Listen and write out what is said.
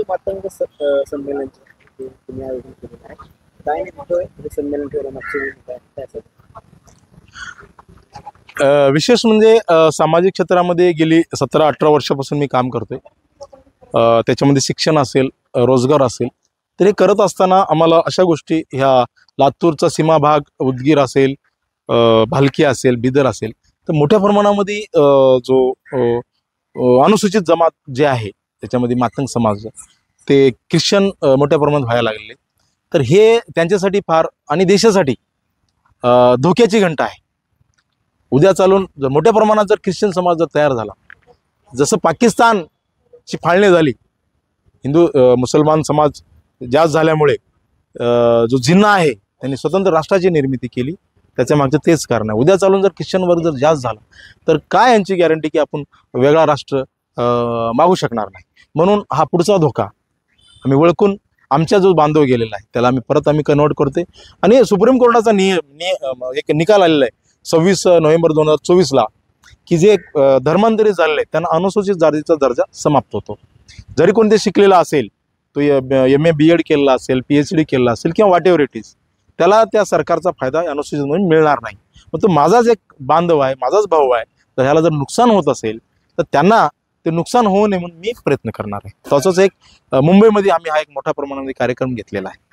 मातंग संमेलनचे तुम्ही आयोजन केलेलं आहे. काय नेमकं हे संमेलन ठेवलं मागच्या वेळी काय असेल? विशेष म्हणजे सामाजिक क्षेत्रामध्ये गेली 17-18 वर्षापासून मी काम करतोय. त्याच्यामध्ये शिक्षण असेल, रोजगार असेल, तर हे करत असताना आम्हाला अशा गोष्टी ह्या लातूरचा सीमा भाग, उदगीर असेल, भालकी असेल, बिदर असेल, तर मोठ्या प्रमाणामध्ये जो अनुसूचित जमात जे आहे त्याच्यामध्ये मातंग समाज ते ख्रिश्चन मोठ्या प्रमाणात व्हायला लागले. तर हे त्यांच्यासाठी फार आणि देशासाठी धोक्याची घंटा आहे. उद्या चालून जर मोठ्या प्रमाणात जर ख्रिश्चन समाज जर तयार झाला, जसं पाकिस्तानची फाळणी झाली, हिंदू मुसलमान समाज जास्त झाल्यामुळे जो जिन्ना आहे त्यांनी स्वतंत्र राष्ट्राची निर्मिती केली. त्याच्या मागचं तेच कारण आहे. उद्या चालून जर ख्रिश्चन वर्ग जर जास्त झाला तर काय यांची गॅरंटी की आपण वेगळा राष्ट्र मागू शकणार नाही. म्हणून हा पुढचा धोका आम्ही ओळखून आमच्या जो बांधव गेलेला आहे त्याला आम्ही कन्वर्ट करतोय. आणि सुप्रीम कोर्टाचा एक निकाल आलेला आहे 26 नोव्हेंबर 2024 की जे धर्मांतरित झालेले त्यांना अनुसूचित जातीचा दर्जा समाप्त होतो. जरी कोणते शिकलेला असेल, तो MA BEd केलेला असेल, PhD केलेला असेल किंवा वॉट एव्हर इट इज, त्याला त्या सरकारचा फायदा अनुसूचित म्हणून मिळणार नाही. मग तो माझाच एक बांधव आहे, माझाच भाऊ आहे, तर ह्याला जर नुकसान होत असेल तर त्यांना ते नुकसान होऊ नये म्हणून मी प्रयत्न करणार आहे. तसंच एक मुंबईमध्ये आम्ही हा एक मोठ्या प्रमाणामध्ये कार्यक्रम घेतलेला आहे.